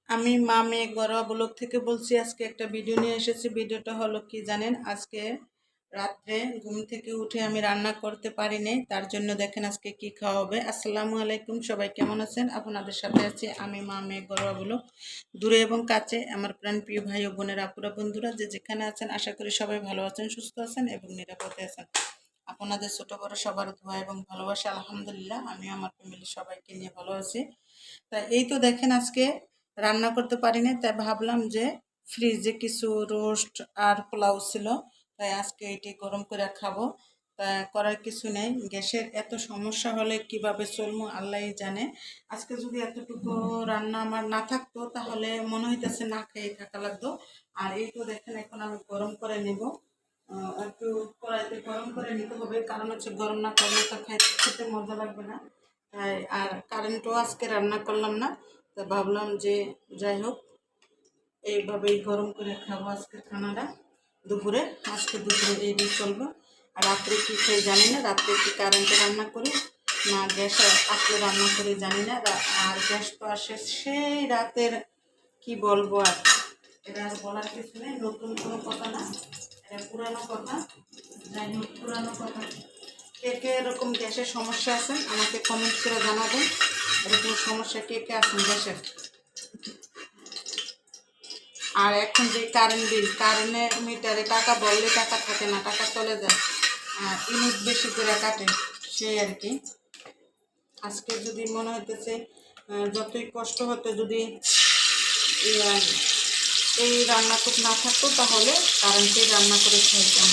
আমি মা মেয়ে ঘরোয়া ব্লগ থেকে বলছি। আজকে একটা ভিডিও নিয়ে এসেছি। ভিডিওটা হলো কি জানেন, আজকে রাত্রে ঘুম থেকে উঠে আমি রান্না করতে পারি নাই, তার জন্য দেখেন আজকে কি খাওয়া হবে। আসসালামু আলাইকুম, সবাই কেমন আছেন? আপনাদের সাথে আছি আমি মা মেয়ে ঘরোয়া ব্লগ। দূরে এবং কাছে আমার প্রাণ প্রিয় ভাই ও বোনের, আপুরা, বন্ধুরা যে যেখানে আছেন, আশা করি সবাই ভালো আছেন, সুস্থ আছেন এবং নিরাপদে আছেন। আপনাদের ছোট বড় সবার দোয়া এবং ভালোবাসা আলহামদুলিল্লাহ আমি আমার ফ্যামিলি সবাইকে নিয়ে ভালো আছি। তা এই তো দেখেন আজকে রান্না করতে পারিনি, তাই ভাবলাম যে ফ্রিজে কিছু রোস্ট আর পোলাও ছিল, তাই আজকে এটি গরম করে খাবো। তা করার কিছু নেই, গ্যাসের এত সমস্যা হলে কিভাবে চলবো আল্লাহই জানে। আজকে যদি এতটুকু রান্না আমার না থাকতো তাহলে মনে হইতেছে না খেয়ে থাকা লাগতো। আর এই তো দেখেন এখন আমি গরম করে নেব। একটু কড়াইতে গরম করে নিতে হবে, কারণ হচ্ছে গরম না করলে তো খেতে মজা লাগবে না। তাই আর কারেন্টও আজকে রান্না করলাম না, তা ভাবলাম যে যাই হোক এইভাবেই গরম করে খাবো আজকে খানাটা দুপুরে। আজকে দুপুরে এই দিয়ে চলবো। আর রাত্রে কী খাই জানি না, রাত্রে কি কারেন্টে রান্না করি না গ্যাস আসলে রান্না করি জানি না। আর গ্যাস তো আসে সেই রাতের, কি বলবো আর, এটা আর বলার কিছু নেই, নতুন কোনো কথা না, এটা পুরানো কথা। যাই হোক পুরানো কথা। কে কে এরকম গ্যাসের সমস্যা আছেন আমাকে কমেন্ট করে জানাবেন। এরকম সমস্যা কে কে আছেন গ্যাসের। আর এখন যে কারেন্ট বিল, কারেন্টের মিটারে টাকা বললে টাকা থাকে না, টাকা চলে যায়, আর ইউনিট বেশি করে কাটে, সেই আর কি। আজকে যদি মনে হইতেছে যতই কষ্ট হতে যদি এই রান্নাটুক না থাকতো তাহলে কারেন্টেই রান্না করে খাইতাম।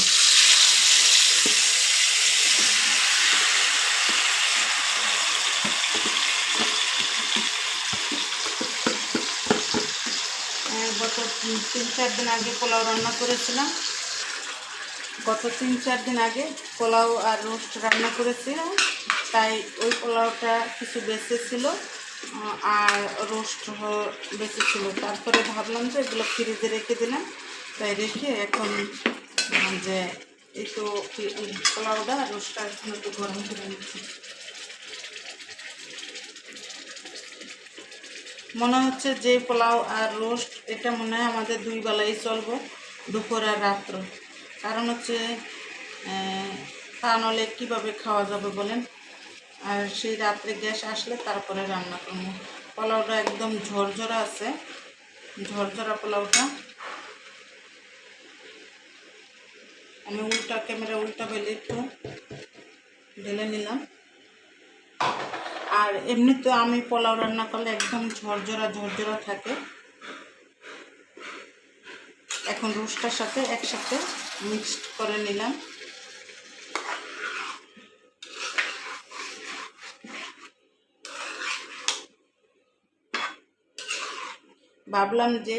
গত 3-4 দিন আগে পোলাও রান্না করেছিলাম, গত 3-4 দিন আগে পোলাও আর রোস্ট রান্না করেছিলাম, তাই ওই পোলাওটা কিছু বেঁচে ছিল আর রোস্ট বেঁচে ছিল। তারপরে ভাবলাম যে এগুলো ফ্রিজে রেখে দিলাম, তাই রেখে এখন যে এই তো পোলাওটা রোস্টটা এখন একটু গরম করে নিচ্ছি। মনে হচ্ছে যে পোলাও আর রোস্ট এটা মনে হয় আমাদের 2 বেলাই চলবো, দুপুর আর রাত্র। কারণ হচ্ছে তা নাহলে কীভাবে খাওয়া যাবে বলেন। আর সেই রাত্রে গ্যাস আসলে তারপরে রান্না করবো। পোলাওটা একদম ঝরঝরা আছে, ঝরঝরা পোলাওটা। আমি ক্যামেরা উল্টা বেলে একটু ঢেলে নিলাম। আর এমনিতে আমি পোলাও রান্না করলে একদম ঝরঝরা ঝরঝরা থাকে। এখন রোস্টটার সাথে একসাথে মিক্সড করে নিলাম। ভাবলাম যে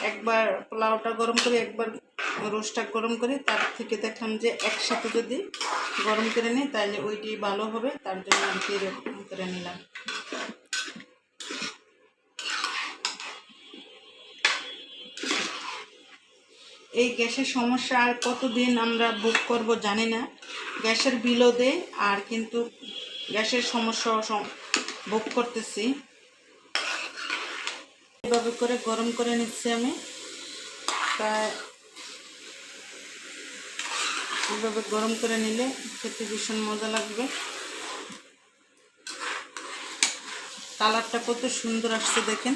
একবার পোলাওটা গরম করি, একবার রোস্টটা গরম করি, তার থেকে দেখলাম যে একসাথে যদি গরম করে নিই তাহলে ওইটি ভালো হবে, তার জন্য আমি এরকম করে নিলাম। এই গ্যাসের সমস্যা আর কতদিন আমরা বুক করব জানি না। গ্যাসের বিলও দেয় আর কিন্তু গ্যাসের সমস্যা বুক করতেছি। এভাবে করে গরম করে নিচ্ছি আমি, তাই এভাবে গরম করে নিলে খেতে ভীষণ মজা লাগবে। কালারটা কত সুন্দর আসছে দেখেন।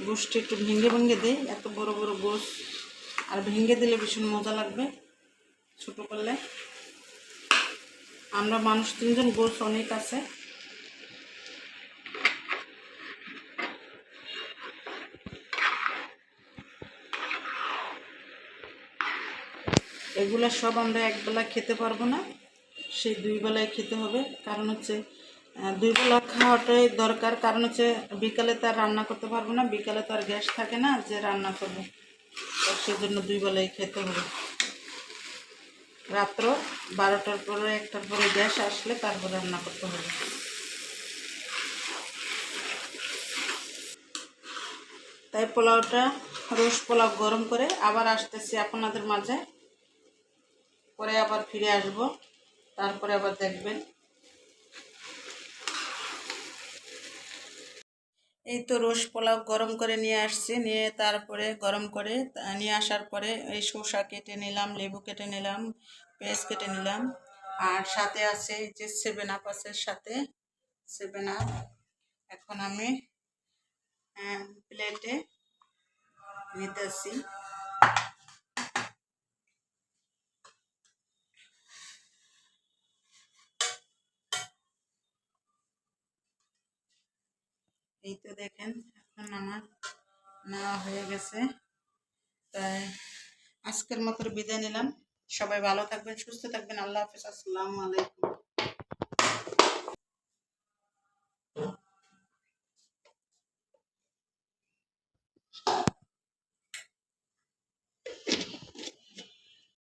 গোশটা একটু ভেঙে ভেঙে দেই, এত বড় বড় গোশ আর ভেঙে দিলে ভীষণ মজা লাগবে। ছোট করলে আমরা মানুষ 3 জন, গোশ অনেক আছে। এগুলা সব আমরা একবেলা খেতে পারবো না, সেই 2 বেলায় খেতে হবে। কারণ হচ্ছে 2 বেলা খাওয়াটাই দরকার, কারণ হচ্ছে বিকালে তো আর রান্না করতে পারবো না, বিকালে তো আর গ্যাস থাকে না যে রান্না করবো, তো সেজন্য 2 বেলাই খেতে হবে। রাত্র 12টার পরে 1টার পরে গ্যাস আসলে তারপর রান্না করতে হবে। তাই পোলাওটা, রোস্ট পোলাও গরম করে আবার আসতেছি আপনাদের মাঝে, পরে আবার ফিরে আসব। তারপরে আবার দেখবেন। এই তো রোজ পোলাও গরম করে নিয়ে আসছি, নিয়ে তারপরে গরম করে নিয়ে আসার পরে এই শসা কেটে নিলাম, লেবু কেটে নিলাম, পেঁয়াজ কেটে নিলাম, আর সাথে আছে এই যে 7 আপ আছে, সাথে 7 আপ। এখন আমি প্লেটে নিতেছি। এই তো দেখেন এখন আমার নেওয়া হয়ে গেছে। তাই আজকের মতো বিদায় নিলাম। সবাই ভালো থাকবেন, সুস্থ থাকবেন। আল্লাহ হাফেজ, আসসালামু আলাইকুম।